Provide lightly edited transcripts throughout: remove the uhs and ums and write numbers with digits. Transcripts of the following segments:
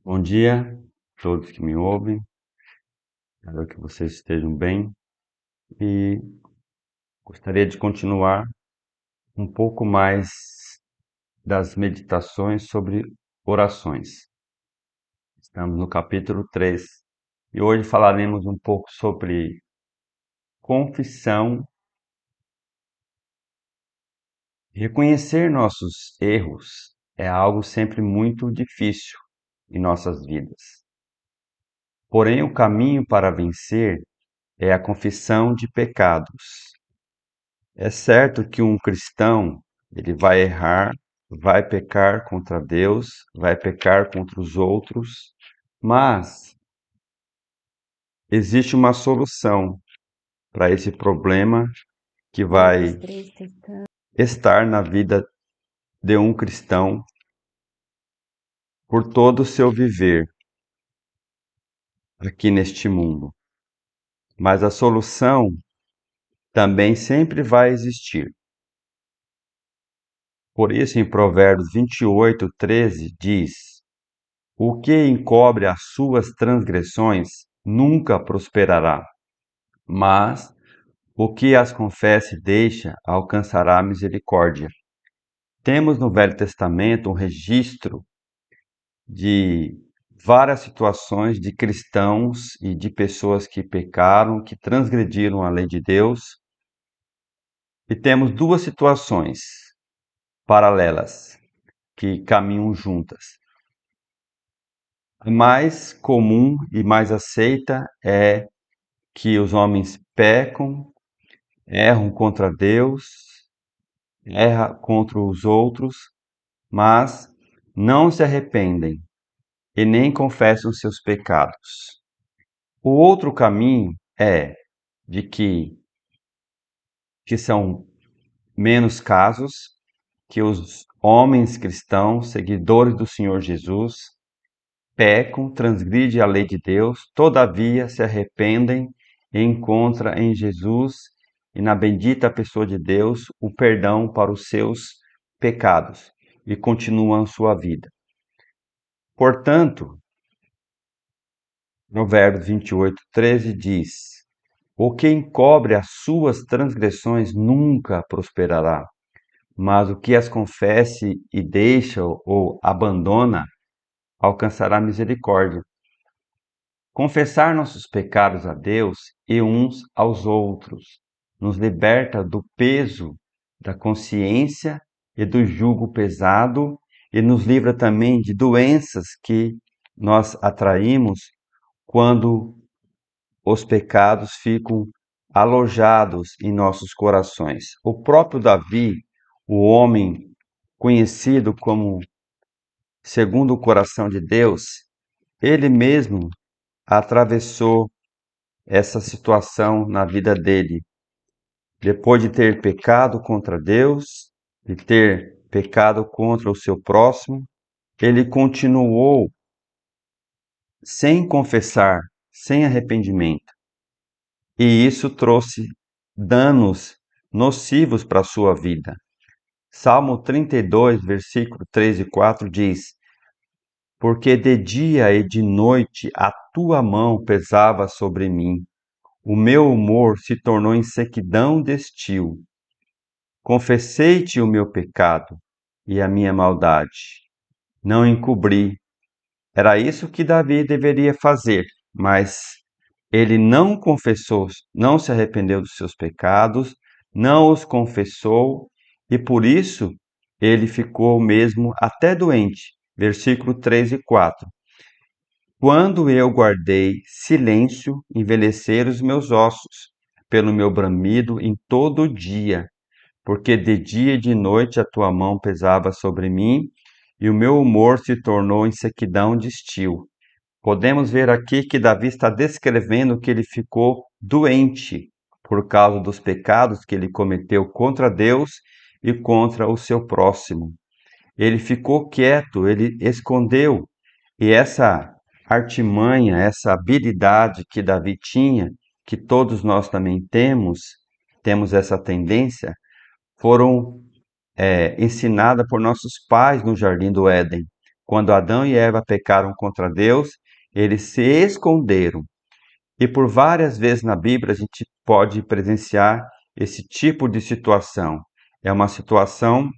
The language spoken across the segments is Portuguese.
Bom dia a todos que me ouvem, espero que vocês estejam bem e gostaria de continuar um pouco mais das meditações sobre orações. Estamos no capítulo 3 e hoje falaremos um pouco sobre confissão. Reconhecer nossos erros é algo sempre muito difícil em nossas vidas. Porém, o caminho para vencer é a confissão de pecados. É certo que um cristão, ele vai errar, vai pecar contra Deus, vai pecar contra os outros, mas existe uma solução para esse problema que vai estar na vida de um cristão por todo o seu viver aqui neste mundo. Mas a solução também sempre vai existir. Por isso, em Provérbios 28:13 diz: o que encobre as suas transgressões nunca prosperará, mas o que as confessa e deixa alcançará misericórdia. Temos no Velho Testamento um registro de várias situações de cristãos e de pessoas que pecaram, que transgrediram a lei de Deus. E temos duas situações paralelas que caminham juntas. A mais comum e mais aceita é que os homens pecam, erram contra Deus, erram contra os outros, mas não se arrependem e nem confessam seus pecados. O outro caminho é de que são menos casos, que os homens cristãos, seguidores do Senhor Jesus, pecam, transgridem a lei de Deus, todavia se arrependem e encontram em Jesus e na bendita pessoa de Deus o perdão para os seus pecados e continuam sua vida. Portanto, Provérbios 28:13 diz: o que encobre as suas transgressões nunca prosperará, mas o que as confesse e deixa ou abandona alcançará misericórdia. Confessar nossos pecados a Deus e uns aos outros nos liberta do peso da consciência e do jugo pesado e nos livra também de doenças que nós atraímos quando os pecados ficam alojados em nossos corações. O próprio Davi, o homem conhecido como segundo o coração de Deus, ele mesmo atravessou essa situação na vida dele. Depois de ter pecado contra Deus, de ter pecado contra o seu próximo, ele continuou sem confessar, sem arrependimento. E isso trouxe danos nocivos para a sua vida. Salmo 32, versículo 3 e 4 diz: porque de dia e de noite a tua mão pesava sobre mim, o meu humor se tornou em sequidão de estio. Confessei-te o meu pecado e a minha maldade. Não encobri. Era isso que Davi deveria fazer, mas ele não confessou, não se arrependeu dos seus pecados, não os confessou e por isso ele ficou mesmo até doente. Versículo 3 e 4. Quando eu guardei silêncio, envelheceram os meus ossos, pelo meu bramido em todo o dia, porque de dia e de noite a tua mão pesava sobre mim, e o meu humor se tornou em sequidão de estio. Podemos ver aqui que Davi está descrevendo que ele ficou doente por causa dos pecados que ele cometeu contra Deus e contra o seu próximo. Ele ficou quieto, ele escondeu, e essa artimanha, essa habilidade que Davi tinha, que todos nós também temos essa tendência, foram ensinadas por nossos pais no Jardim do Éden. Quando Adão e Eva pecaram contra Deus, eles se esconderam. E por várias vezes na Bíblia a gente pode presenciar esse tipo de situação. É uma situação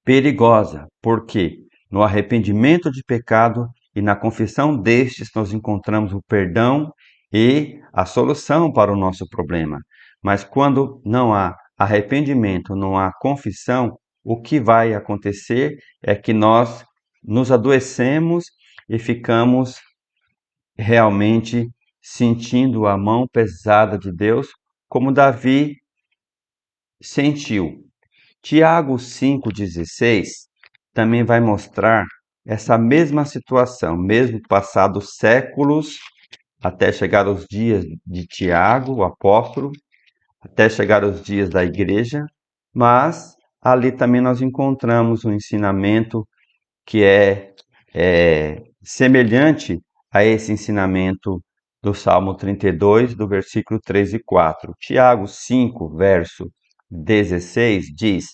perigosa, porque no arrependimento de pecado e na confissão destes nós encontramos o perdão e a solução para o nosso problema. Mas quando não há arrependimento, não há confissão, o que vai acontecer é que nós nos adoecemos e ficamos realmente sentindo a mão pesada de Deus, como Davi sentiu. Tiago 5,16 também vai mostrar essa mesma situação, mesmo passados séculos, até chegar aos dias de Tiago, o apóstolo, até chegar aos dias da igreja, mas ali também nós encontramos um ensinamento que é semelhante a esse ensinamento do Salmo 32, do versículo 3 e 4. Tiago 5, verso 16 diz: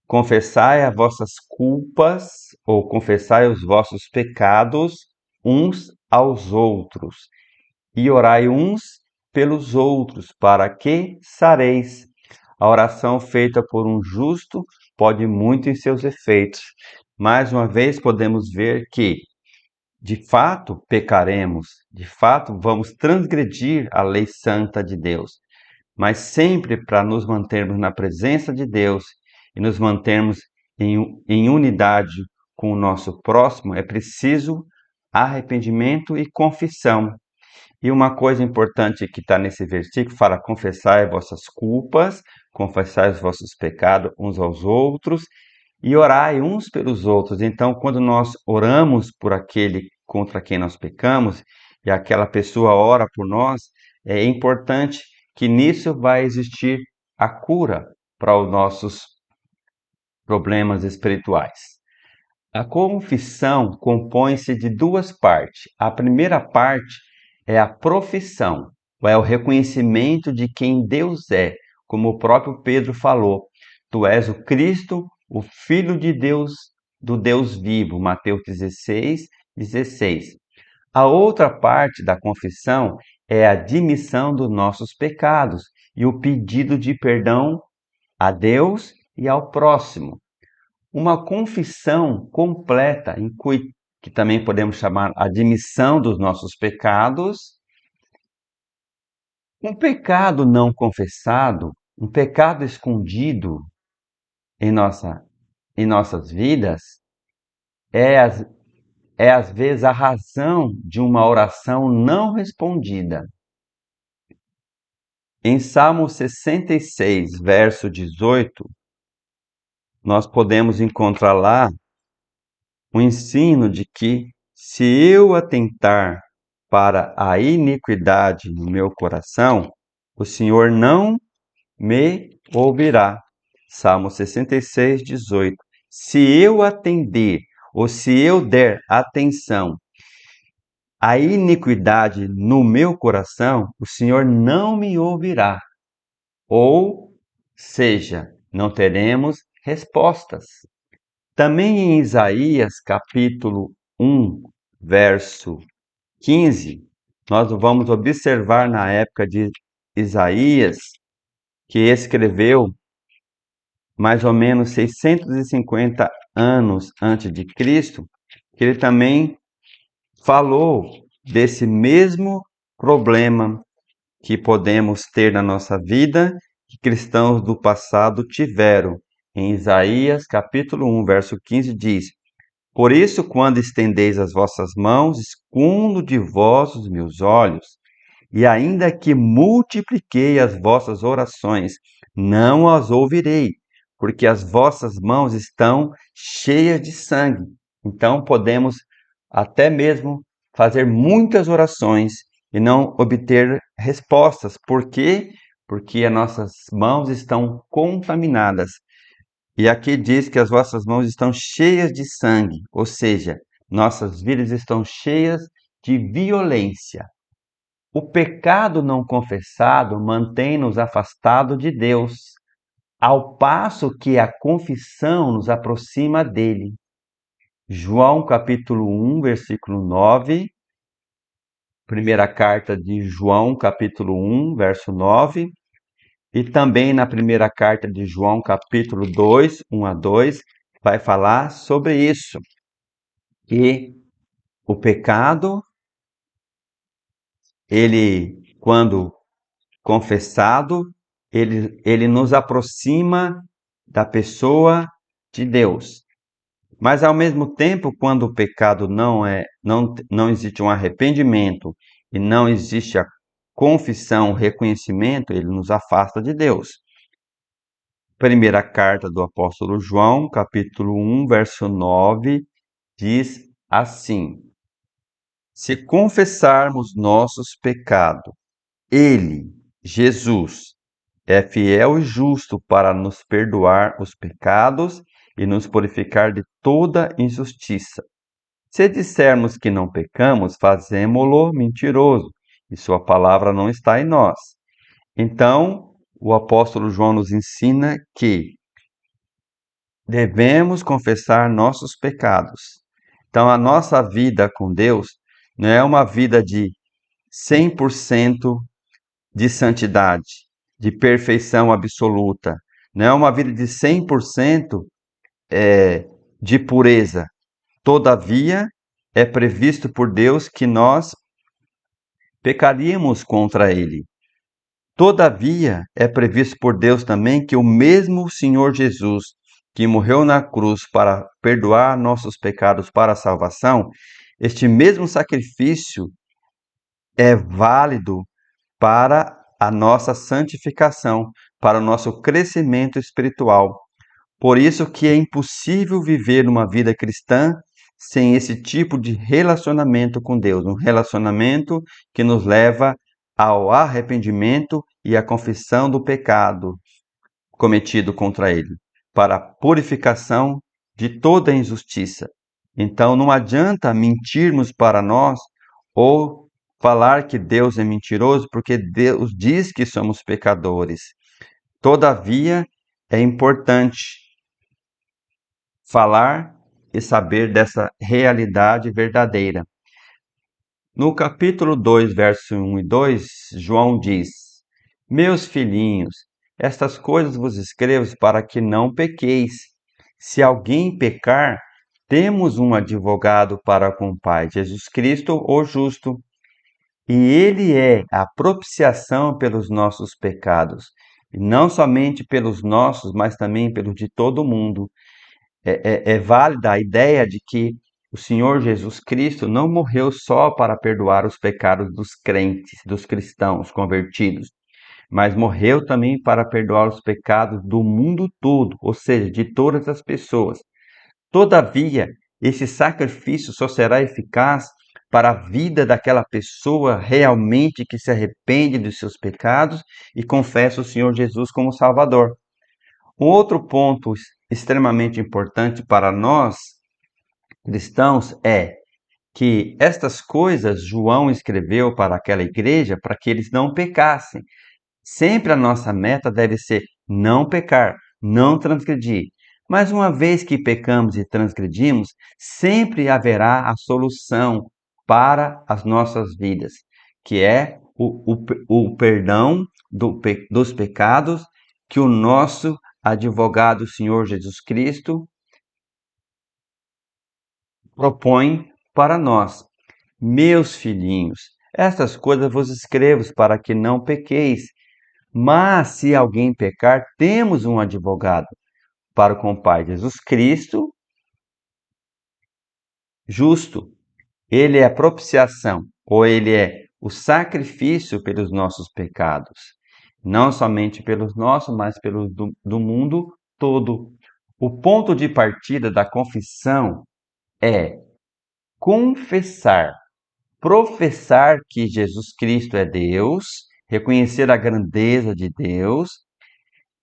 confessai as vossas culpas, ou confessai os vossos pecados uns aos outros, e orai uns pelos outros, para que sareis. A oração feita por um justo pode muito em seus efeitos. Mais uma vez, podemos ver que, de fato, pecaremos, de fato, vamos transgredir a lei santa de Deus, mas sempre para nos mantermos na presença de Deus e nos mantermos em unidade com o nosso próximo, é preciso arrependimento e confissão. E uma coisa importante que está nesse versículo fala: confessai vossas culpas, confessai os vossos pecados uns aos outros e orai uns pelos outros. Então, quando nós oramos por aquele contra quem nós pecamos e aquela pessoa ora por nós, é importante que nisso vai existir a cura para os nossos problemas espirituais. A confissão compõe-se de duas partes. A primeira parte é a profissão, ou é o reconhecimento de quem Deus é, como o próprio Pedro falou: tu és o Cristo, o Filho de Deus, do Deus vivo, Mateus 16, 16. A outra parte da confissão é a admissão dos nossos pecados e o pedido de perdão a Deus e ao próximo. Uma confissão completa, que também podemos chamar admissão dos nossos pecados. Um pecado não confessado, um pecado escondido em nossas vidas, é, às vezes a razão de uma oração não respondida. Em Salmo 66, verso 18, nós podemos encontrar lá o ensino de que, se eu atentar para a iniquidade no meu coração, o Senhor não me ouvirá. Salmo 66, 18. Se eu atender, ou se eu der atenção à iniquidade no meu coração, o Senhor não me ouvirá. Ou seja, não teremos respostas. Também em Isaías, capítulo 1, verso 15, nós vamos observar na época de Isaías, que escreveu mais ou menos 650 anos antes de Cristo, que ele também falou desse mesmo problema que podemos ter na nossa vida, que cristãos do passado tiveram. Em Isaías, capítulo 1, verso 15, diz: por isso, quando estendeis as vossas mãos, escondo de vós os meus olhos, e ainda que multipliquei as vossas orações, não as ouvirei, porque as vossas mãos estão cheias de sangue. Então, podemos até mesmo fazer muitas orações e não obter respostas. Por quê? Porque as nossas mãos estão contaminadas. E aqui diz que as vossas mãos estão cheias de sangue, ou seja, nossas vidas estão cheias de violência. O pecado não confessado mantém-nos afastados de Deus, ao passo que a confissão nos aproxima dele. João capítulo 1, versículo 9. Primeira carta de João capítulo 1, verso 9. E também na primeira carta de João capítulo 2, 1 a 2, vai falar sobre isso. Que o pecado, ele, quando confessado, ele nos aproxima da pessoa de Deus. Mas ao mesmo tempo, quando o pecado não existe um arrependimento e não existe a confissão, o reconhecimento, ele nos afasta de Deus. Primeira carta do apóstolo João, capítulo 1, verso 9, diz assim: Se confessarmos nossos pecados, ele, Jesus, é fiel e justo para nos perdoar os pecados e nos purificar de toda injustiça. Se dissermos que não pecamos, fazemo-lo mentiroso, e sua palavra não está em nós. Então, o apóstolo João nos ensina que devemos confessar nossos pecados. Então, a nossa vida com Deus não é uma vida de 100% de santidade, de perfeição absoluta. Não é uma vida de 100% de pureza. Todavia, é previsto por Deus que nós pecaríamos contra Ele. Todavia, é previsto por Deus também que o mesmo Senhor Jesus, que morreu na cruz para perdoar nossos pecados para a salvação, este mesmo sacrifício é válido para a nossa santificação, para o nosso crescimento espiritual. Por isso que é impossível viver uma vida cristã sem esse tipo de relacionamento com Deus, um relacionamento que nos leva ao arrependimento e à confissão do pecado cometido contra Ele, para a purificação de toda injustiça. Então não adianta mentirmos para nós ou falar que Deus é mentiroso, porque Deus diz que somos pecadores. Todavia, é importante falar e saber dessa realidade verdadeira. No capítulo 2, verso 1 e 2, João diz: Meus filhinhos, estas coisas vos escrevo para que não pequeis. Se alguém pecar, temos um advogado para com o Pai, Jesus Cristo, o justo. E ele é a propiciação pelos nossos pecados, e não somente pelos nossos, mas também pelos de todo mundo. É válida a ideia de que o Senhor Jesus Cristo não morreu só para perdoar os pecados dos crentes, dos cristãos convertidos, mas morreu também para perdoar os pecados do mundo todo, ou seja, de todas as pessoas. Todavia, esse sacrifício só será eficaz para a vida daquela pessoa realmente que se arrepende dos seus pecados e confessa o Senhor Jesus como Salvador. Um outro ponto extremamente importante para nós cristãos é que estas coisas João escreveu para aquela igreja para que eles não pecassem. Sempre a nossa meta deve ser não pecar, não transgredir. Mas uma vez que pecamos e transgredimos, sempre haverá a solução para as nossas vidas, que é o perdão dos pecados que o nosso advogado, o Senhor Jesus Cristo, propõe para nós. Meus filhinhos, estas coisas vos escrevo para que não pequeis. Mas se alguém pecar, temos um advogado para com o Pai, Jesus Cristo, justo. Ele é a propiciação, ou ele é o sacrifício pelos nossos pecados. Não somente pelos nossos, mas pelos do mundo todo. O ponto de partida da confissão é confessar, professar que Jesus Cristo é Deus, reconhecer a grandeza de Deus.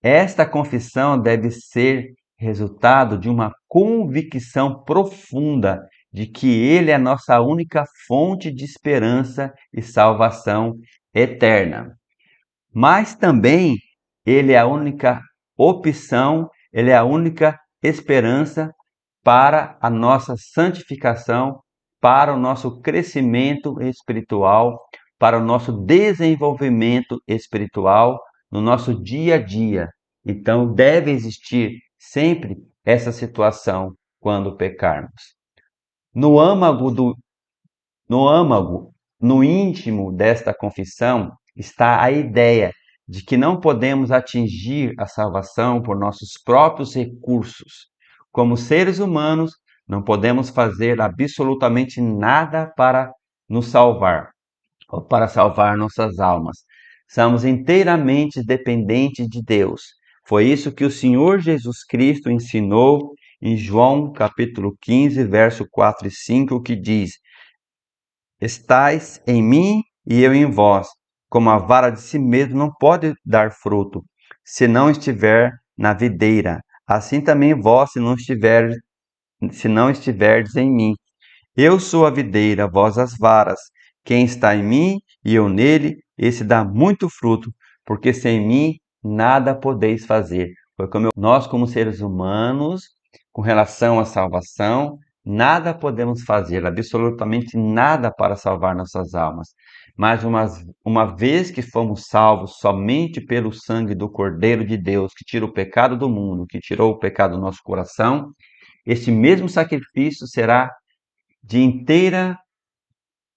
Esta confissão deve ser resultado de uma convicção profunda de que Ele é a nossa única fonte de esperança e salvação eterna. Mas também Ele é a única opção, Ele é a única esperança para a nossa santificação, para o nosso crescimento espiritual, para o nosso desenvolvimento espiritual no nosso dia a dia. Então, deve existir sempre essa situação quando pecarmos. No âmago do no âmago, no íntimo desta confissão, está a ideia de que não podemos atingir a salvação por nossos próprios recursos. Como seres humanos, não podemos fazer absolutamente nada para nos salvar ou para salvar nossas almas. Somos inteiramente dependentes de Deus. Foi isso que o Senhor Jesus Cristo ensinou em João capítulo 15, verso 4 e 5, que diz: Estais em mim e eu em vós, como a vara de si mesmo não pode dar fruto, se não estiver na videira. Assim também vós, se não estiverdes em mim. Eu sou a videira, vós as varas. Quem está em mim e eu nele, esse dá muito fruto, porque sem mim nada podeis fazer. Foi como nós, como seres humanos, com relação à salvação, nada podemos fazer, absolutamente nada para salvar nossas almas. Mas uma vez que fomos salvos somente pelo sangue do Cordeiro de Deus, que tira o pecado do mundo, que tirou o pecado do nosso coração, este mesmo sacrifício será de inteira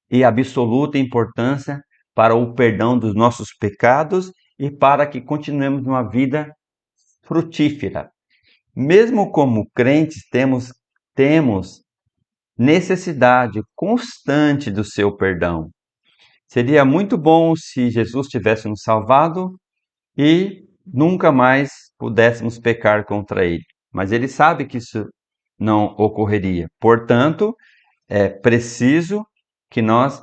e absoluta importância para o perdão dos nossos pecados e para que continuemos uma vida frutífera. Mesmo como crentes, temos necessidade constante do seu perdão. Seria muito bom se Jesus tivesse nos salvado e nunca mais pudéssemos pecar contra ele. Mas ele sabe que isso não ocorreria. Portanto, é preciso que nós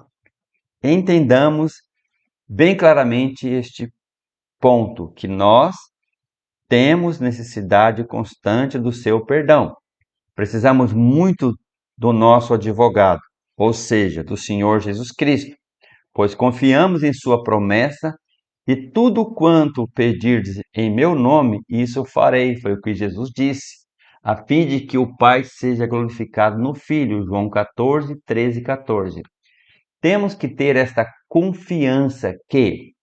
entendamos bem claramente este ponto, que nós temos necessidade constante do seu perdão. Precisamos muito do nosso advogado, ou seja, do Senhor Jesus Cristo, pois confiamos em sua promessa e tudo quanto pedirdes em meu nome, isso farei, foi o que Jesus disse, a fim de que o Pai seja glorificado no Filho, João 14, 13 e 14. Temos que ter esta confiança que,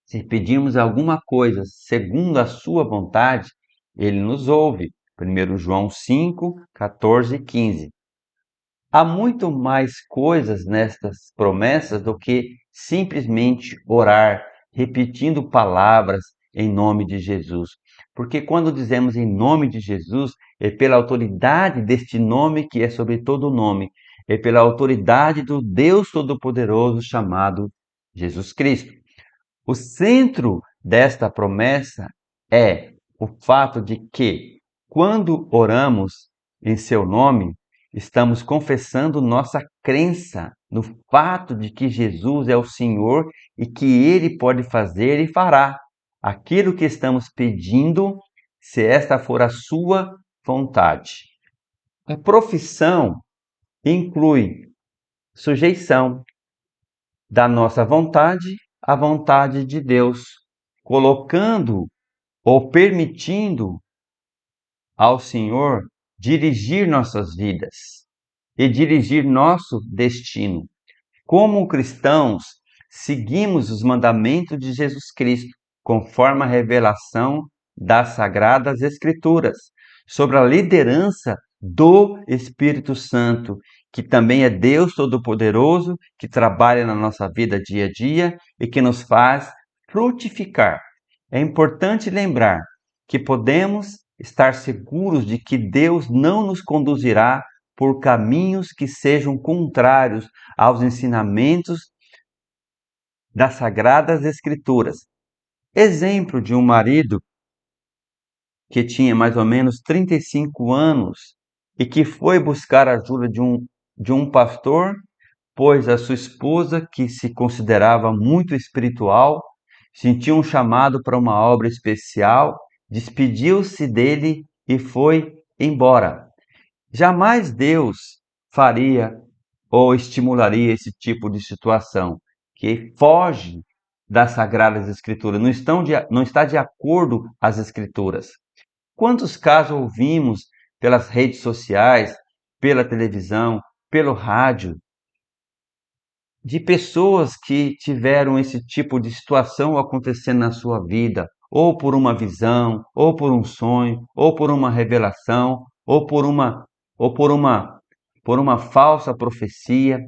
se pedirmos alguma coisa segundo a sua vontade, ele nos ouve. 1 João 5, 14 e 15. Há muito mais coisas nestas promessas do que simplesmente orar, repetindo palavras em nome de Jesus. Porque quando dizemos em nome de Jesus, é pela autoridade deste nome que é sobre todo nome, é pela autoridade do Deus Todo-Poderoso chamado Jesus Cristo. O centro desta promessa é o fato de que, quando oramos em seu nome, estamos confessando nossa crença no fato de que Jesus é o Senhor e que Ele pode fazer e fará aquilo que estamos pedindo, se esta for a sua vontade. A profissão inclui sujeição da nossa vontade à vontade de Deus, colocando ou permitindo ao Senhor dirigir nossas vidas e dirigir nosso destino. Como cristãos, seguimos os mandamentos de Jesus Cristo, conforme a revelação das Sagradas Escrituras, sobre a liderança do Espírito Santo, que também é Deus Todo-Poderoso, que trabalha na nossa vida dia a dia e que nos faz frutificar. É importante lembrar que podemos estar seguros de que Deus não nos conduzirá por caminhos que sejam contrários aos ensinamentos das Sagradas Escrituras. Exemplo de um marido que tinha mais ou menos 35 anos e que foi buscar a ajuda de um pastor, pois a sua esposa, que se considerava muito espiritual, sentiu um chamado para uma obra especial, despediu-se dele e foi embora. Jamais Deus faria ou estimularia esse tipo de situação, que foge das Sagradas Escrituras, não está de acordo às Escrituras. Quantos casos ouvimos pelas redes sociais, pela televisão, pelo rádio, de pessoas que tiveram esse tipo de situação acontecendo na sua vida, ou por uma visão, ou por um sonho, ou por uma revelação, ou por uma falsa profecia.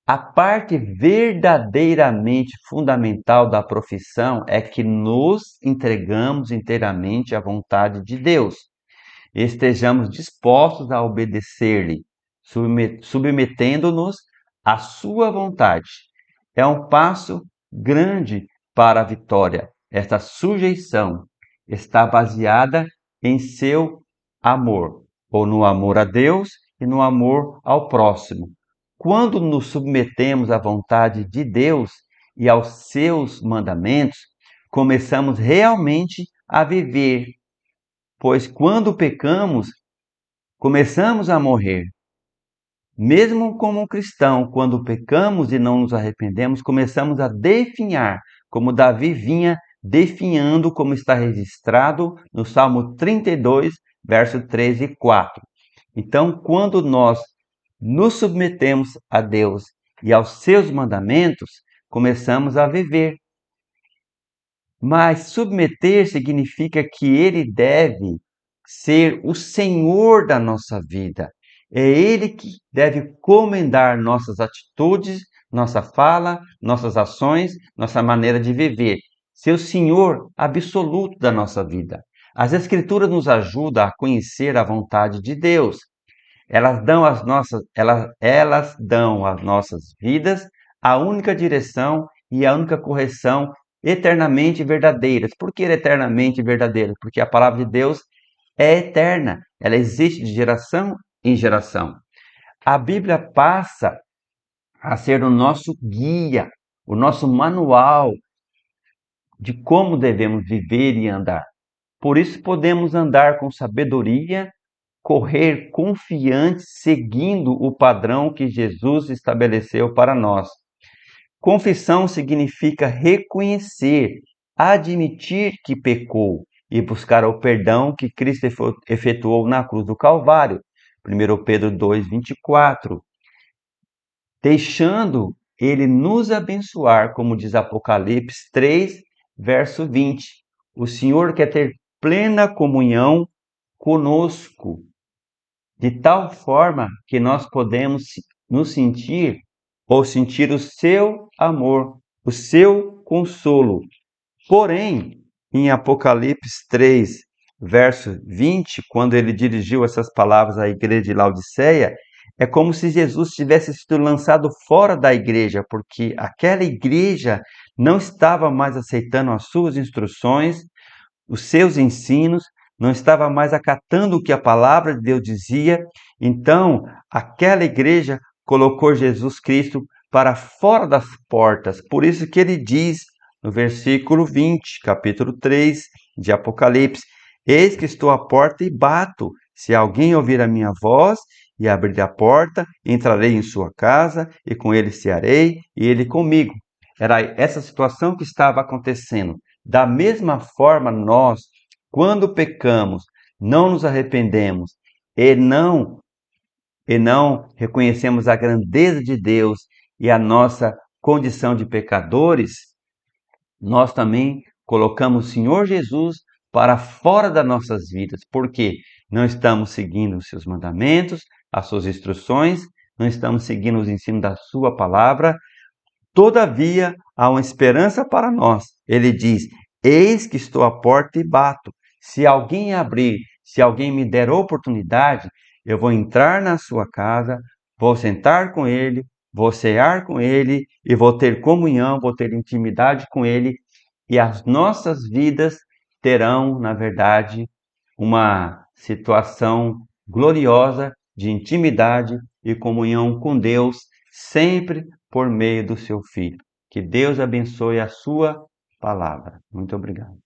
A parte verdadeiramente fundamental da profissão é que nos entregamos inteiramente à vontade de Deus, estejamos dispostos a obedecer-lhe, submetendo-nos à sua vontade. É um passo grande para a vitória. Esta sujeição está baseada em seu amor, ou no amor a Deus e no amor ao próximo. Quando nos submetemos à vontade de Deus e aos seus mandamentos, começamos realmente a viver, pois quando pecamos, começamos a morrer. Mesmo como cristão, quando pecamos e não nos arrependemos, começamos a definhar, como Davi vinha definhando, como está registrado no Salmo 32, verso 3 e 4. Então, quando nós nos submetemos a Deus e aos seus mandamentos, começamos a viver. Mas submeter significa que ele deve ser o Senhor da nossa vida. É ele que deve comandar nossas atitudes, nossa fala, nossas ações, nossa maneira de viver. Ser o Senhor absoluto da nossa vida. As Escrituras nos ajudam a conhecer a vontade de Deus. Elas dão às nossas vidas a única direção e a única correção eternamente verdadeiras. Por que eternamente verdadeiras? Porque a palavra de Deus é eterna, ela existe de geração em geração. A Bíblia passa a ser o nosso guia, o nosso manual de como devemos viver e andar. Por isso podemos andar com sabedoria, correr confiantes, seguindo o padrão que Jesus estabeleceu para nós. Confissão significa reconhecer, admitir que pecou e buscar o perdão que Cristo efetuou na cruz do Calvário. 1 Pedro 2:24. Deixando ele nos abençoar, como diz Apocalipse 3, verso 20. O Senhor quer ter plena comunhão conosco, de tal forma que nós podemos nos sentir ou sentir o seu amor, o seu consolo. Porém, em Apocalipse 3, verso 20, quando ele dirigiu essas palavras à igreja de Laodiceia, é como se Jesus tivesse sido lançado fora da igreja, porque aquela igreja não estava mais aceitando as suas instruções, os seus ensinos, não estava mais acatando o que a palavra de Deus dizia. Então, aquela igreja colocou Jesus Cristo para fora das portas. Por isso que ele diz no versículo 20, capítulo 3 de Apocalipse: Eis que estou à porta e bato. Se alguém ouvir a minha voz e abrir a porta, entrarei em sua casa e com ele cearei e ele comigo. Era essa situação que estava acontecendo. Da mesma forma, nós, quando pecamos, não nos arrependemos e não reconhecemos a grandeza de Deus e a nossa condição de pecadores, nós também colocamos o Senhor Jesus para fora das nossas vidas, porque não estamos seguindo os seus mandamentos, as suas instruções, não estamos seguindo os ensinos da sua palavra. Todavia, há uma esperança para nós. Ele diz: Eis que estou à porta e bato. Se alguém abrir, se alguém me der oportunidade, eu vou entrar na sua casa, vou sentar com ele, vou cear com ele e vou ter comunhão, vou ter intimidade com ele, e as nossas vidas terão, na verdade, uma situação gloriosa de intimidade e comunhão com Deus, sempre por meio do seu Filho. Que Deus abençoe a sua palavra. Muito obrigado.